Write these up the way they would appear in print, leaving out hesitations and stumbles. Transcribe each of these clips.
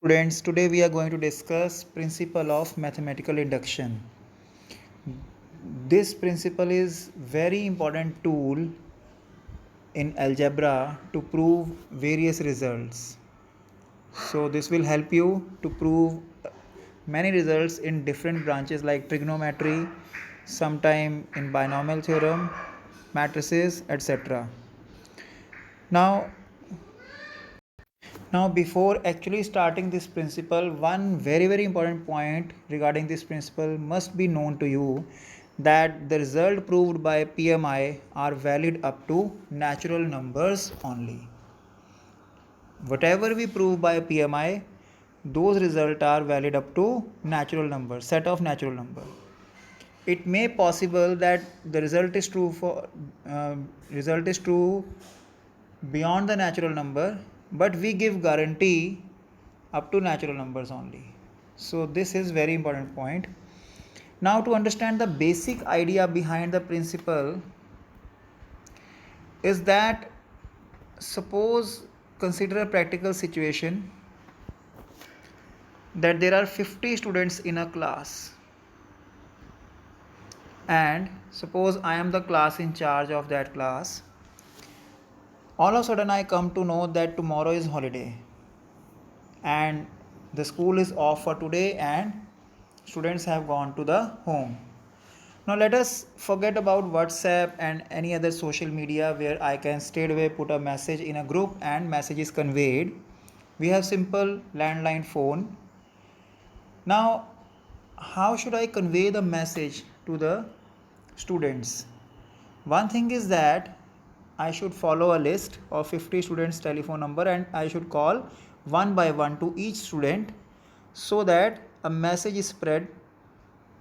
Students, today we are going to discuss principle of mathematical induction. This principle is very important tool in algebra to prove various results. So this will help you to prove many results in different branches like trigonometry, sometime in binomial theorem, matrices, etc. Now Now, before actually starting this principle, one very important point regarding this principle must be known to you, that the result proved by PMI are valid up to natural numbers only. Whatever we prove by PMI, those results are valid up to natural number, set of natural number. It may possible that the result is true beyond the natural number, but we give guarantee up to natural numbers only. So this is very important point. Now, to understand the basic idea behind the principle is that, suppose, consider a practical situation that there are 50 students in a class, and suppose I am the class in charge of that class. All of a sudden I come to know that tomorrow is holiday and the school is off for today and students have gone to the home. Now let us forget about WhatsApp and any other social media where I can straight away put a message in a group and message is conveyed. We have simple landline phone. Now how should I convey the message to the students? One thing is that I should follow a list of 50 students' telephone number and I should call one by one to each student so that a message is spread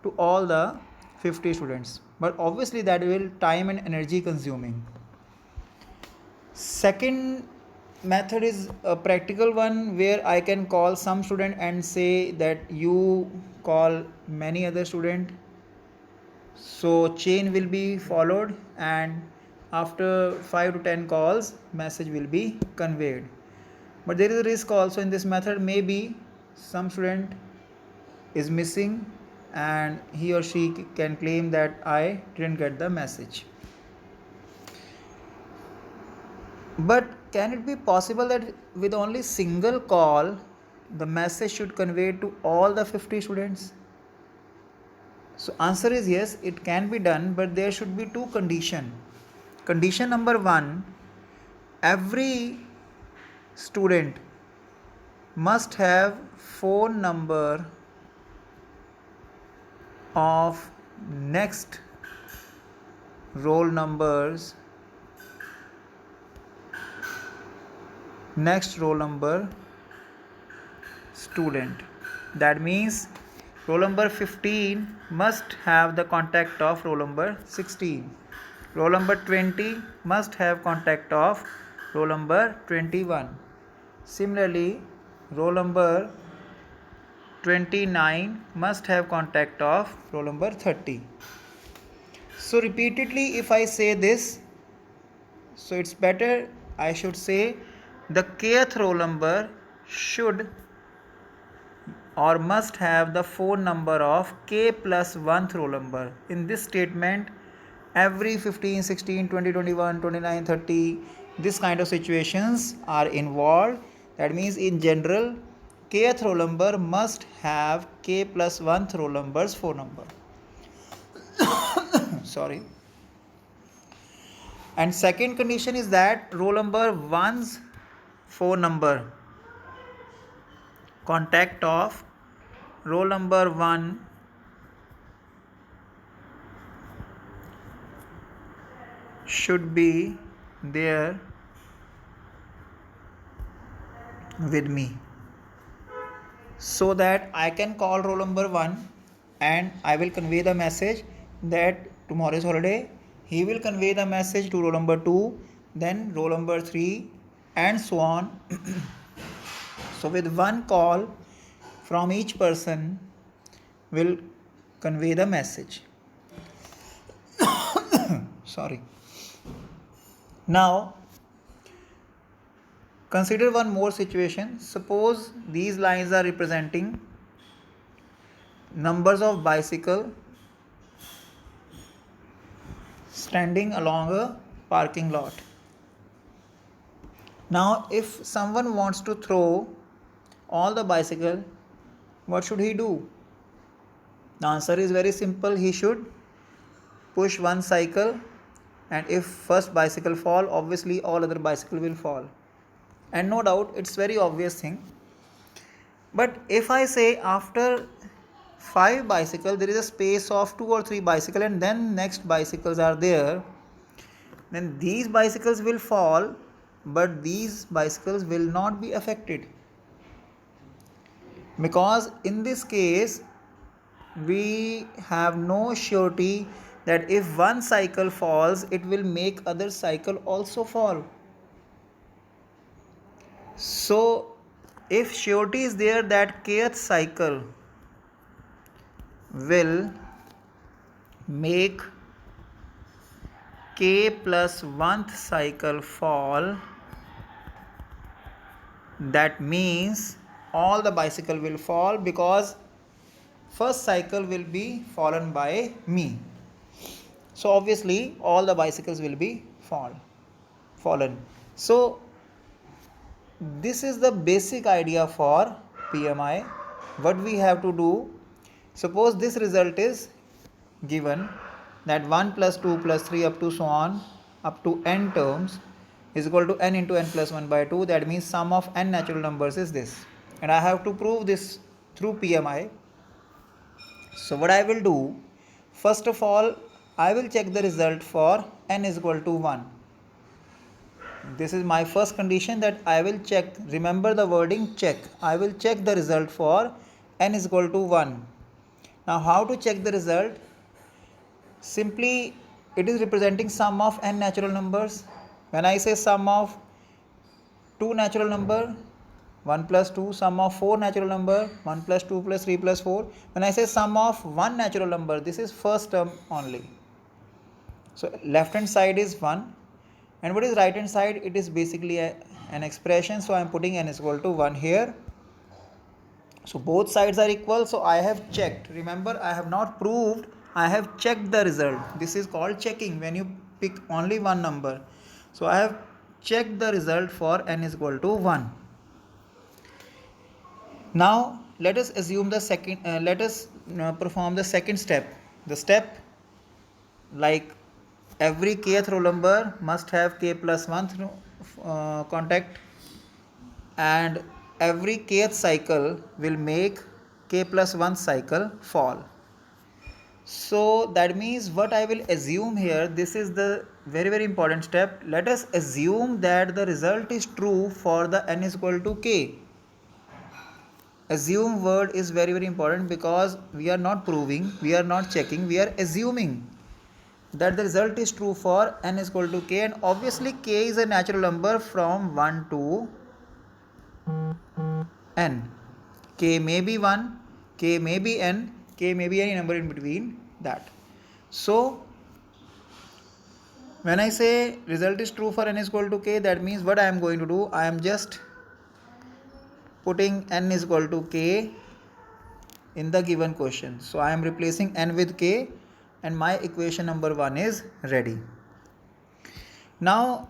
to all the 50 students. But obviously that will time and energy consuming. Second method is a practical one where I can call some student and say that you call many other student, so chain will be followed and after 5 to 10 calls message will be conveyed. But there is a risk also in this method. Maybe some student is missing and he or she can claim that I didn't get the message. But can it be possible that with only single call the message should convey to all the 50 students? So answer is yes, it can be done, but there should be two conditions. Condition number one, every student must have phone number of next roll number student. That means roll number 15 must have the contact of roll number 16. Roll number 20 must have contact of roll number 21. Similarly, roll number 29 must have contact of roll number 30. So repeatedly if I say this, so it's better I should say the kth roll number should or must have the phone number of k plus 1th roll number. In this statement, every 15, 16, 20, 21, 29, 30, this kind of situations are involved. That means in general, kth roll number must have k plus 1th roll number's phone number. Sorry. And second condition is that roll number 1's phone number, contact of roll number 1 should be there with me, so that I can call roll number 1 and I will convey the message that tomorrow is holiday. He will convey the message to roll number 2, then roll number 3 and so on. So with one call from each person will convey the message. Sorry. Now Consider one more situation. Suppose these lines are representing numbers of bicycle standing along a parking lot. Now, if someone wants to throw all the bicycle, what should he do? The answer is very simple. He should push one cycle, and if first bicycle fall, obviously all other bicycle will fall. And no doubt it's very obvious thing. But if I say after 5 bicycle there is a space of 2 or 3 bicycle and then next bicycles are there, then these bicycles will fall, but these bicycles will not be affected, because in this case we have no surety that if one cycle falls it will make other cycle also fall. So if surety is there that kth cycle will make k plus 1th cycle fall, that means all the bicycle will fall, because first cycle will be fallen by me. So obviously all the bicycles will be fallen. So this is the basic idea for PMI. What we have to do, suppose this result is given that 1 plus 2 plus 3 up to so on up to n terms is equal to n into n plus 1 by 2. That means sum of n natural numbers is this, and I have to prove this through PMI. So what I will do, first of all I will check the result for n is equal to 1. This is my first condition, that I will check. Remember the wording check. I will check the result for n is equal to 1. Now how to check the result? Simply, it is representing sum of n natural numbers. When I say sum of 2 natural number, 1 plus 2, sum of 4 natural number, 1 plus 2 plus 3 plus 4. When I say sum of 1 natural number, this is first term only. So left hand side is 1, and what is right hand side? It is basically an expression, so I am putting n is equal to 1 here. So both sides are equal, so I have checked. Remember, I have not proved, I have checked the result. This is called checking, when you pick only one number. So I have checked the result for n is equal to 1. Now let us assume the second, let us perform the second step. The step, like every kth roll number must have k plus 1 contact, and every kth cycle will make k plus 1 cycle fall. So that means what I will assume here, this is the very important step. Let us assume that the result is true for the n is equal to k. Assume word is very important, because we are not proving, we are not checking, we are assuming that the result is true for n is equal to k, and obviously k is a natural number from 1 to n. K may be 1, k may be n, k may be any number in between that. So when I say result is true for n is equal to k, that means what I am going to do, I am just putting n is equal to k in the given question. So I am replacing n with k, and my equation number 1 is ready. Now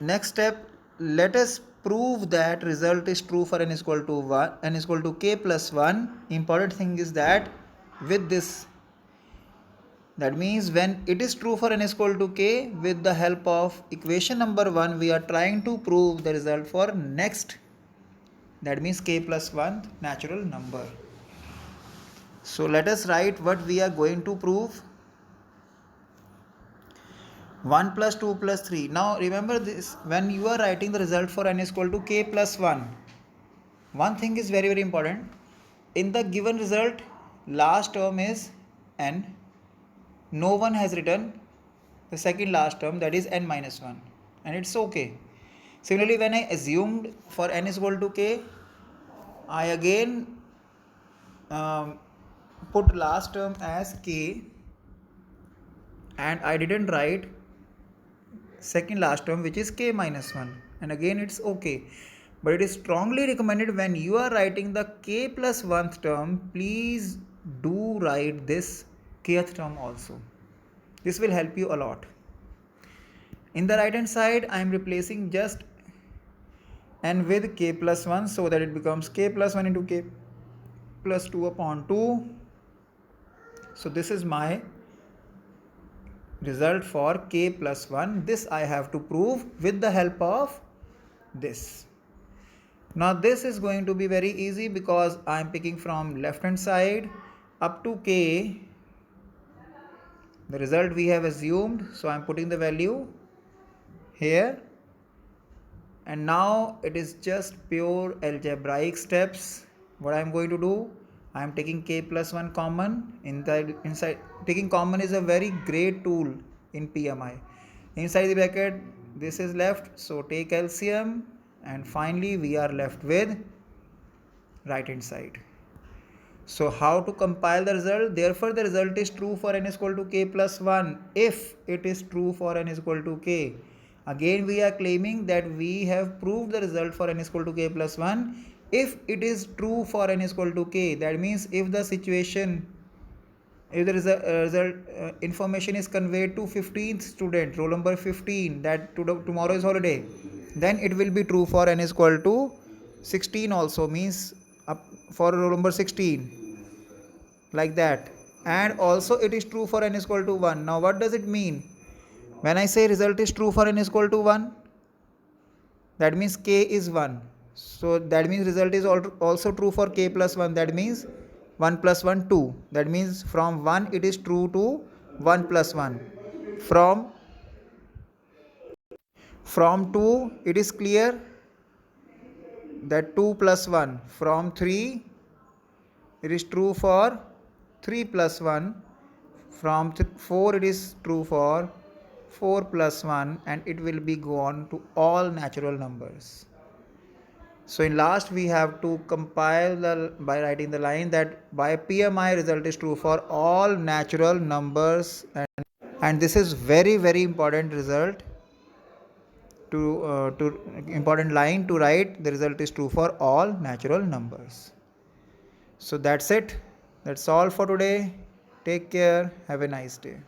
next step, let us prove that result is true for n is equal to 1, n is equal to k plus 1. Important thing is that with this, that means when it is true for n is equal to k, with the help of equation number 1 we are trying to prove the result for next, that means k plus 1 natural number. So let us write what we are going to prove. 1 plus 2 plus 3. Now remember this, when you are writing the result for n is equal to k plus 1, one thing is very important. In the given result, last term is n. No one has written the second last term, that is n minus 1, and it's okay. Similarly, when I assumed for n is equal to k, I again put last term as k, and I didn't write second last term, which is k minus 1. and again it's okay. But it is strongly recommended when you are writing the k plus 1th term, please do write this kth term also. This will help you a lot. In the right hand side, I am replacing just n with k plus 1 so that it becomes k plus 1 into k plus 2 upon 2. So this is my result for k plus 1. This I have to prove with the help of this. Now this is going to be very easy because I am picking from left hand side up to k. The result we have assumed, so I am putting the value here, and now it is just pure algebraic steps. What I am going to do, I am taking k plus 1 common. Inside taking common is a very great tool in PMI. Inside the bracket this is left, so take LCM, and finally we are left with right hand side. So how to compile the result? Therefore the result is true for n is equal to k plus 1 if it is true for n is equal to k. Again we are claiming that we have proved the result for n is equal to k plus 1 if it is true for n is equal to k. That means if the situation, if the result information is conveyed to 15th student, roll number 15, that tomorrow is holiday, then it will be true for n is equal to 16 also, means up for roll number 16, like that. And also it is true for n is equal to 1. Now what does it mean when I say result is true for n is equal to 1? That means k is 1, so that means result is also true for k plus 1. That means 1 plus 1 2. That means from 1 it is true to 1 plus 1. From 2 it is clear that 2 plus 1. From 3 it is true for 3 plus 1. From 4 it is true for 4 plus 1, and it will be gone to all natural numbers. So in last we have to compile by writing the line that by PMI result is true for all natural numbers, and this is very important result to important line to write. The result is true for all natural numbers. So that's it. That's all for today. Take care. Have a nice day.